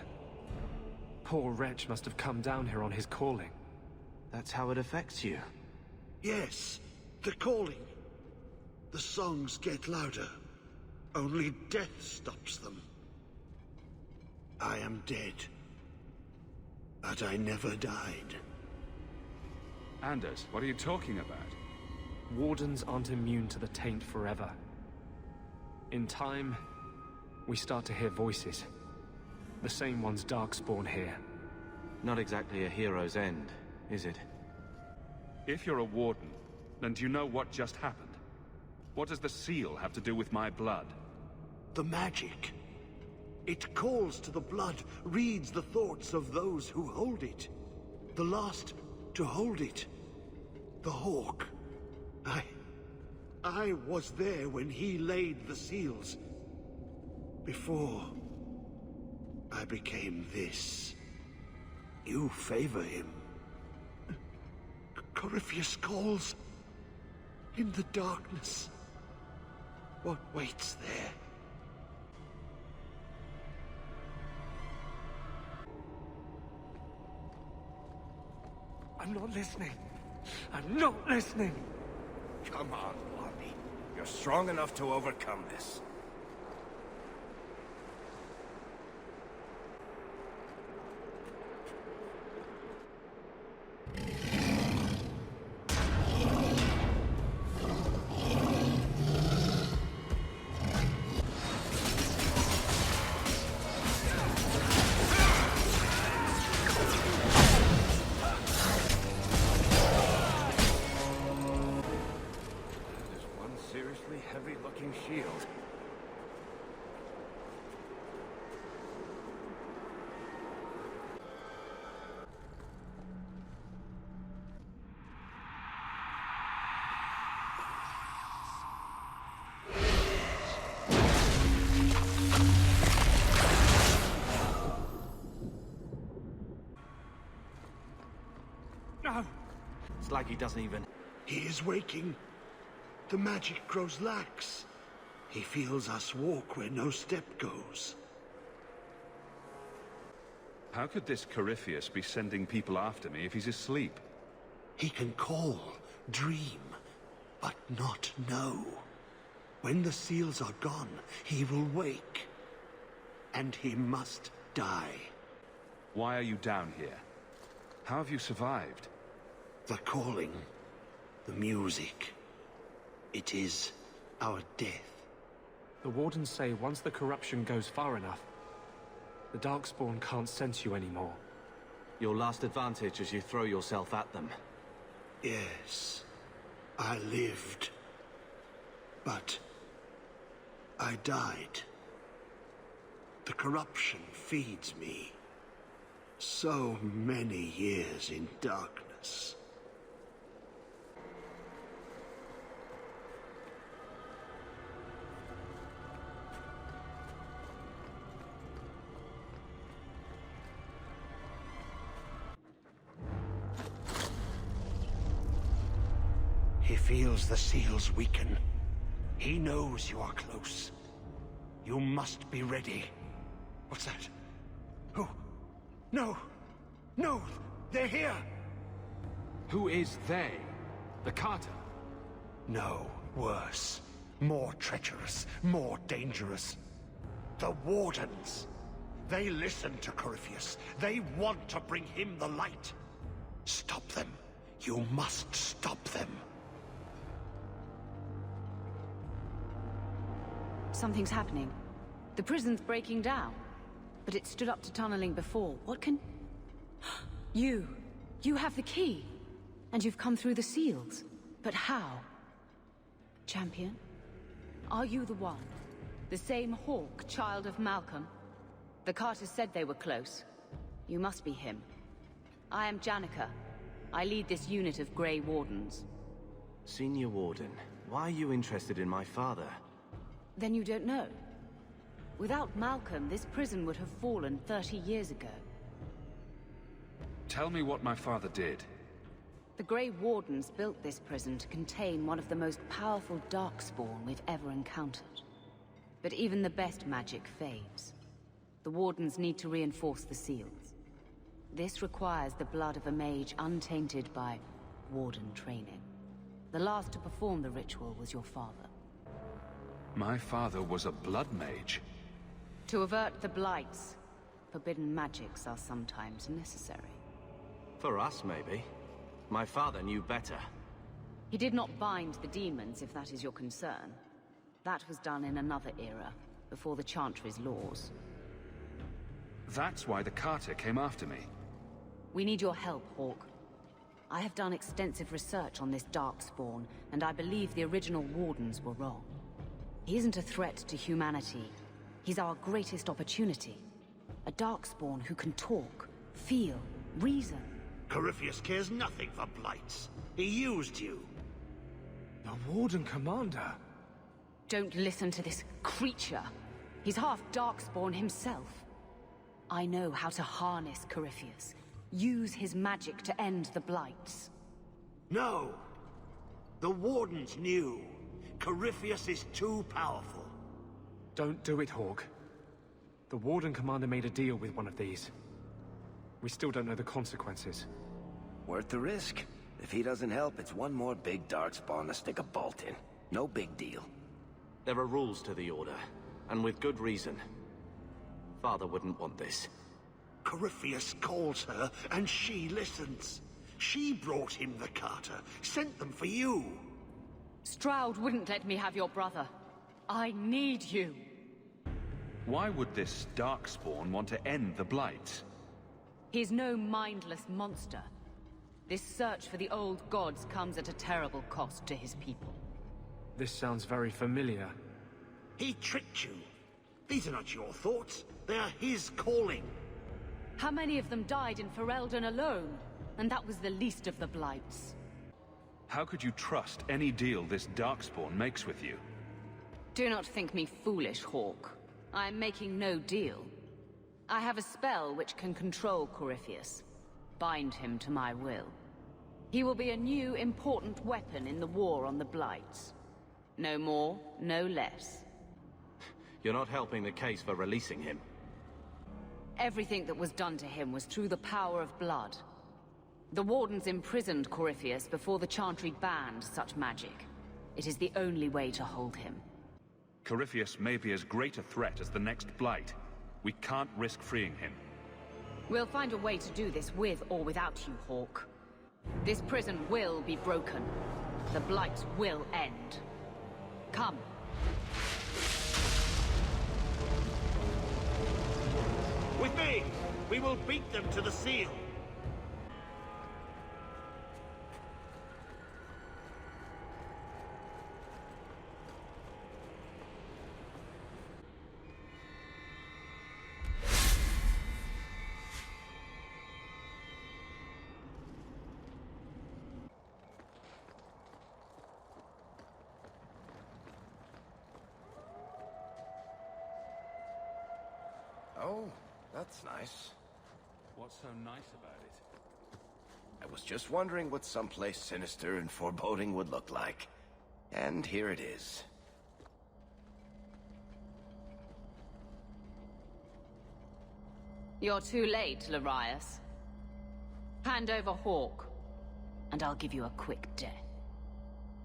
Poor wretch must have come down here on his calling. That's how it affects you. Yes, the calling. The songs get louder. Only death stops them. I am dead. But I never died. Anders, what are you talking about? Wardens aren't immune to the taint forever. In time, we start to hear voices. The same ones Darkspawn hear. Not exactly a hero's end, is it? If you're a warden, then do you know what just happened? What does the seal have to do with my blood? The magic. It calls to the blood, reads the thoughts of those who hold it. The last to hold it. The Hawk. I was there when he laid the seals. Before I became this. You favor him. Corypheus calls. In the darkness. What waits there? I'm not listening. I'm not listening. Come on, Blondie. You're strong enough to overcome this. Heavy-looking shield. No! It's like he doesn't even... He is waking. The magic grows lax. He feels us walk where no step goes. How could this Corypheus be sending people after me if he's asleep? He can call, dream, but not know. When the seals are gone, he will wake. And he must die. Why are you down here? How have you survived? The calling. The music. It is our death. The Wardens say once the corruption goes far enough, the Darkspawn can't sense you anymore. Your last advantage is you throw yourself at them. Yes, I lived. But I died. The corruption feeds me. So many years in darkness. He feels the seals weaken. He knows you are close. You must be ready. What's that? Who? No! No! They're here! Who is they? The Carter? No, worse. More treacherous, more dangerous. The Wardens. They listen to Corypheus. They want to bring him the light. Stop them. You must stop them. Something's happening. The prison's breaking down. But it stood up to tunneling before. What can... You have the key. And you've come through the seals. But how? Champion? Are you the one? The same Hawk, child of Malcolm? The Carters said they were close. You must be him. I am Janica. I lead this unit of Grey Wardens. Senior Warden, why are you interested in my father? Then you don't know. Without Malcolm, this prison would have fallen 30 years ago. Tell me what my father did. The Grey Wardens built this prison to contain one of the most powerful Darkspawn we've ever encountered. But even the best magic fades. The Wardens need to reinforce the seals. This requires the blood of a mage untainted by Warden training. The last to perform the ritual was your father. My father was a blood mage. To avert the blights, forbidden magics are sometimes necessary. For us, maybe. My father knew better. He did not bind the demons, if that is your concern. That was done in another era, before the Chantry's laws. That's why the Carter came after me. We need your help, Hawk. I have done extensive research on this Darkspawn, and I believe the original Wardens were wrong. He isn't a threat to humanity. He's our greatest opportunity. A Darkspawn who can talk, feel, reason. Corypheus cares nothing for blights. He used you. The Warden Commander. Don't listen to this creature. He's half Darkspawn himself. I know how to harness Corypheus. Use his magic to end the blights. No. The Wardens knew. Corypheus is too powerful. Don't do it, Hawk. The Warden Commander made a deal with one of these. We still don't know the consequences. Worth the risk. If he doesn't help, it's one more big Darkspawn to stick a bolt in. No big deal. There are rules to the Order, and with good reason. Father wouldn't want this. Corypheus calls her, and she listens. She brought him the Carter, sent them for you. Stroud wouldn't let me have your brother. I need you. Why would this Darkspawn want to end the Blights? He's no mindless monster. This search for the old gods comes at a terrible cost to his people. This sounds very familiar. He tricked you. These are not your thoughts. They are his calling. How many of them died in Ferelden alone? And that was the least of the blights. How could you trust any deal this Darkspawn makes with you? Do not think me foolish, Hawk. I am making no deal. I have a spell which can control Corypheus. Bind him to my will. He will be a new, important weapon in the war on the Blights. No more, no less. You're not helping the case for releasing him. Everything that was done to him was through the power of blood. The Wardens imprisoned Corypheus before the Chantry banned such magic. It is the only way to hold him. Corypheus may be as great a threat as the next Blight. We can't risk freeing him. We'll find a way to do this with or without you, Hawk. This prison will be broken. The Blights will end. Come. With me! We will beat them to the seal! Oh, that's nice. What's so nice about it? I was just wondering what someplace sinister and foreboding would look like. And here it is. You're too late, Larius. Hand over Hawk, and I'll give you a quick death.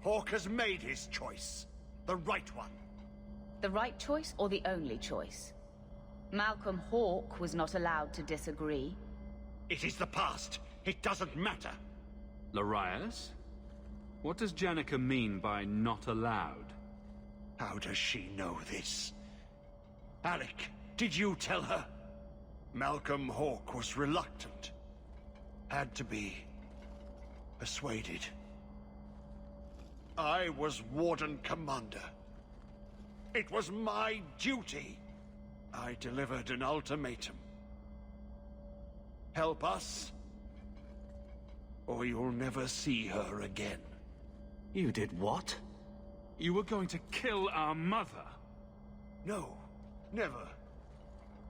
Hawk has made his choice. The right one. The right choice or the only choice? Malcolm Hawke was not allowed to disagree. It is the past. It doesn't matter. Larius? What does Janica mean by not allowed? How does she know this? Alec, did you tell her? Malcolm Hawke was reluctant. Had to be persuaded. I was Warden Commander. It was my duty. I delivered an ultimatum. Help us, or you'll never see her again. You did what? You were going to kill our mother? No, never.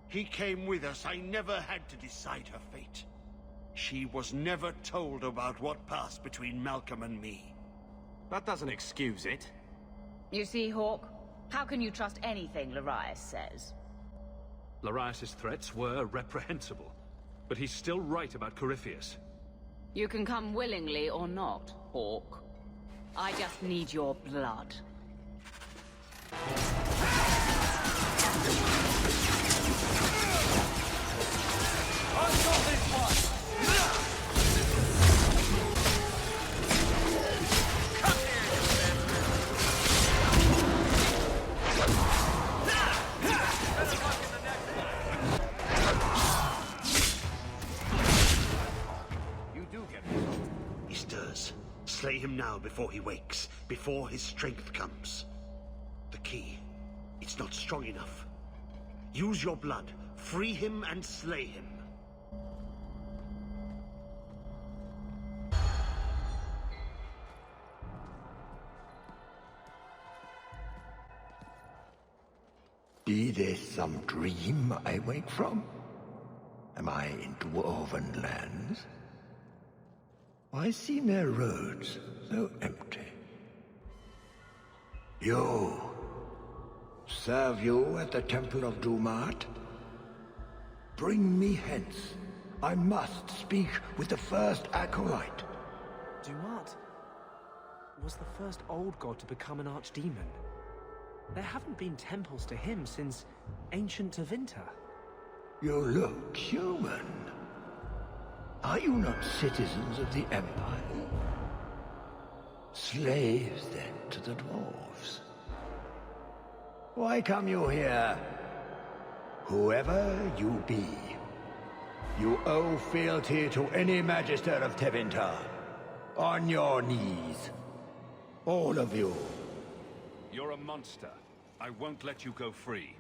He came with us. I never had to decide her fate. She was never told about what passed between Malcolm and me. That doesn't excuse it. You see, Hawk? How can you trust anything Larius says? Larius's threats were reprehensible, but he's still right about Corypheus. You can come willingly or not, Hawk. I just need your blood. I've got this one! He stirs. Slay him now before he wakes, before his strength comes. The key. It's not strong enough. Use your blood. Free him and slay him. Be this some dream I wake from? Am I in dwarven lands? Why seem their roads so empty? You! Serve you at the Temple of Dumat? Bring me hence. I must speak with the first acolyte. Dumat was the first old god to become an archdemon. There haven't been temples to him since ancient Tevinter. You look human. Are you not citizens of the Empire? Slaves, then, to the dwarves? Why come you here? Whoever you be, you owe fealty to any Magister of Tevinter. On your knees. All of you. You're a monster. I won't let you go free.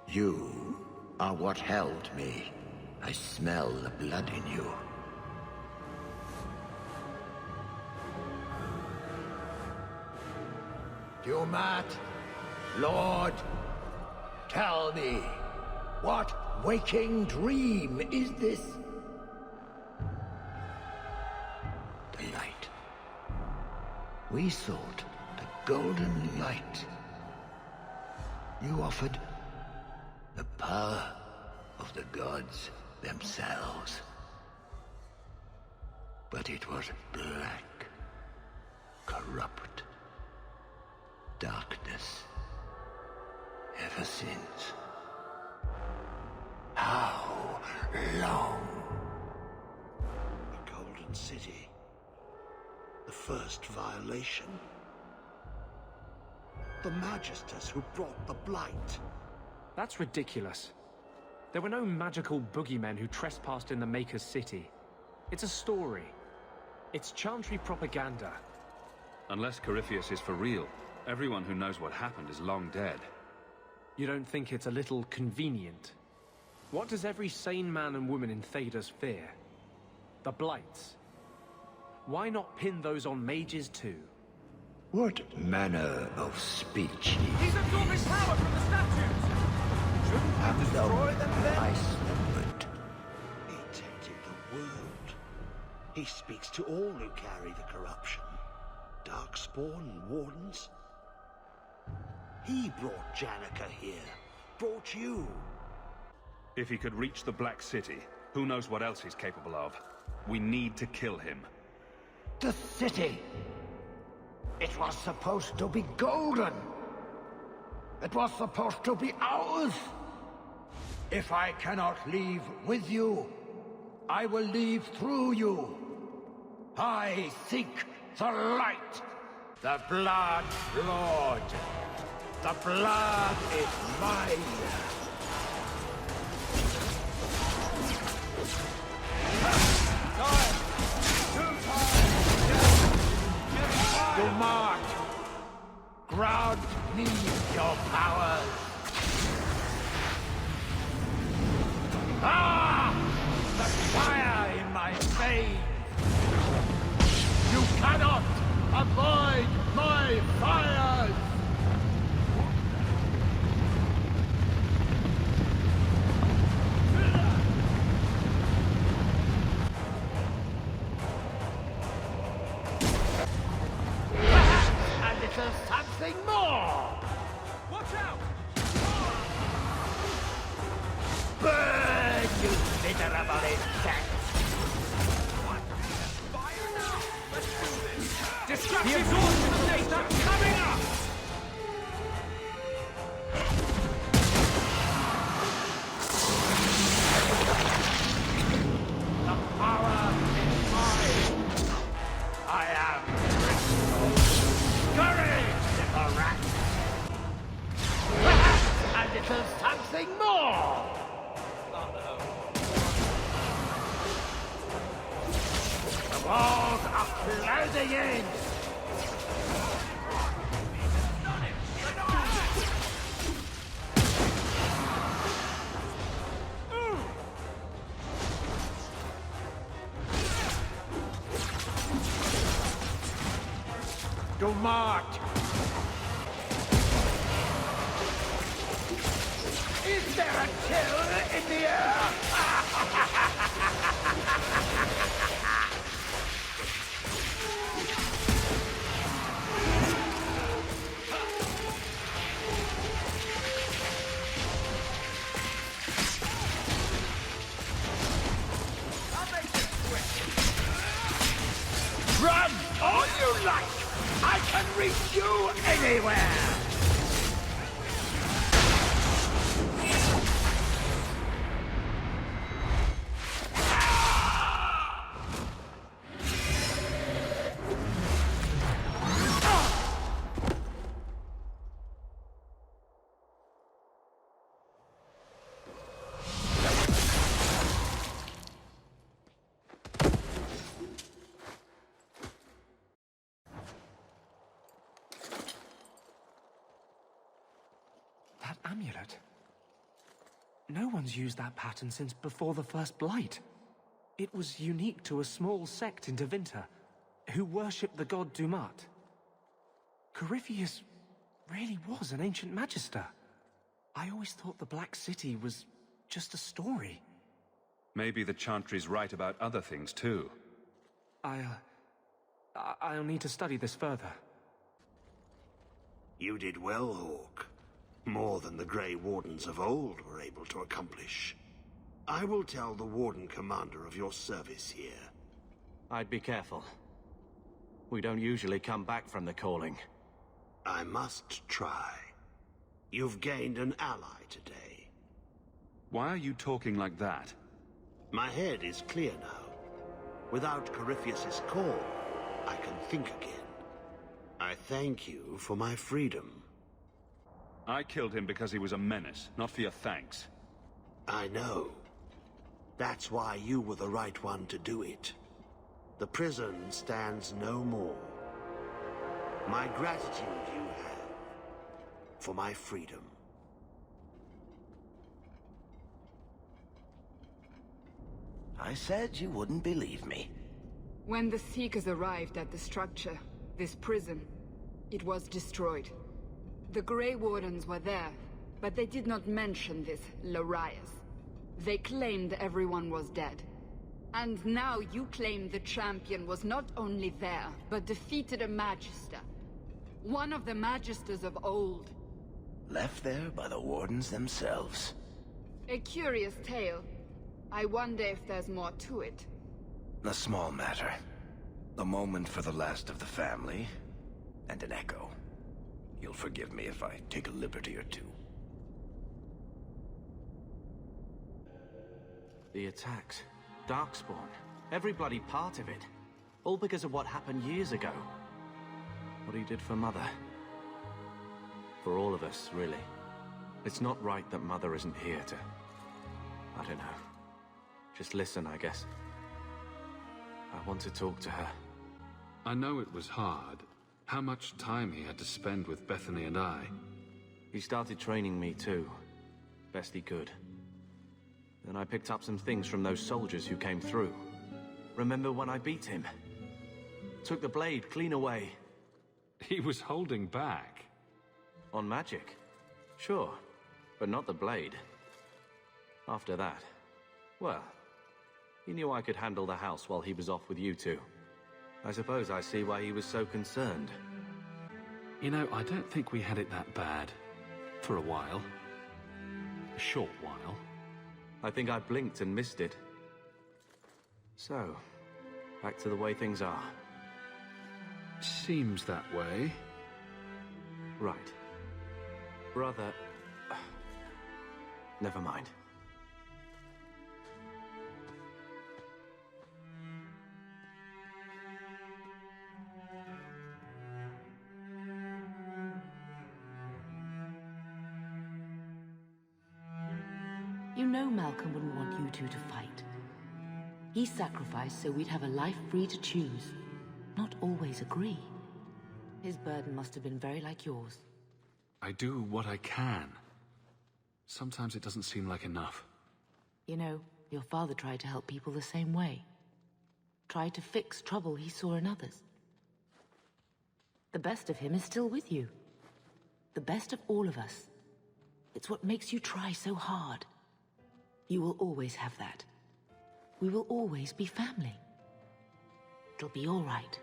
You are what held me. I smell the blood in you. Dumat, Lord, tell me, what waking dream is this? The light. We sought the golden light. You offered the power of the gods themselves. But it was black, corrupt, darkness, ever since. How long? The Golden City. The first violation. The Magisters who brought the Blight. That's ridiculous. There were no magical boogeymen who trespassed in the Maker's City. It's a story. It's Chantry propaganda. Unless Corypheus is for real, everyone who knows what happened is long dead. You don't think it's a little convenient? What does every sane man and woman in Thedas fear? The Blights. Why not pin those on mages too? What manner of speech He's absorbing power from the statues! Shouldn't have we destroy them then? I slumbered. He tainted the world. He speaks to all who carry the corruption. Darkspawn and Wardens. He brought Janica here. Brought you. If he could reach the Black City, who knows what else he's capable of? We need to kill him. The city! It was supposed to be golden! It was supposed to be ours! If I cannot leave with you, I will leave through you. I seek the light, the Blood Lord. The blood is mine. Dumat, grant me your powers. Ah! The fire in my veins. You cannot avoid my fires. You miserable insect! Destructive launch data coming up! The power is mine! I am Crystal. Courage, little rat! Perhaps a little something more! The walls are closing in! Do march! Is there a chill in the air? Run all you like! I can reach you anywhere! That amulet. No one's used that pattern since before the First Blight. It was unique to a small sect in Tevinter, who worshipped the god Dumat. Corypheus really was an ancient magister. I always thought the Black City was just a story. Maybe the Chantry's right about other things, too. I'll need to study this further. You did well, Hawk. More than the Grey Wardens of old were able to accomplish. I will tell the Warden Commander of your service here. I'd be careful. We don't usually come back from the calling. I must try. You've gained an ally today. Why are you talking like that? My head is clear now. Without Corypheus's call, I can think again. I thank you for my freedom. I killed him because he was a menace, not for your thanks. I know. That's why you were the right one to do it. The prison stands no more. My gratitude you have for my freedom. I said you wouldn't believe me. When the Seekers arrived at the structure, this prison, it was destroyed. The Grey Wardens were there, but they did not mention this Larius. They claimed everyone was dead. And now you claim the champion was not only there, but defeated a Magister. One of the Magisters of old. Left there by the Wardens themselves. A curious tale. I wonder if there's more to it. A small matter. A moment for the last of the family, and an echo. You'll forgive me if I take a liberty or two. The attacks. Darkspawn. Every bloody part of it. All because of what happened years ago. What he did for Mother. For all of us, really. It's not right that Mother isn't here to... I don't know. Just listen, I guess. I want to talk to her. I know it was hard. How much time he had to spend with Bethany and I. He started training me too. Best he could. Then I picked up some things from those soldiers who came through. Remember when I beat him? Took the blade clean away. He was holding back. On magic? Sure, but not the blade. After that, well, he knew I could handle the house while he was off with you two. I suppose I see why he was so concerned. You know, I don't think we had it that bad. For a while. A short while. I think I blinked and missed it. So, back to the way things are. Seems that way. Right. Brother... Never mind. You know Malcolm wouldn't want you two to fight. He sacrificed so we'd have a life free to choose, not always agree. His burden must have been very like yours. I do what I can. Sometimes it doesn't seem like enough. You know, your father tried to help people the same way. Tried to fix trouble he saw in others. The best of him is still with you. The best of all of us. It's what makes you try so hard. You will always have that. We will always be family. It'll be all right.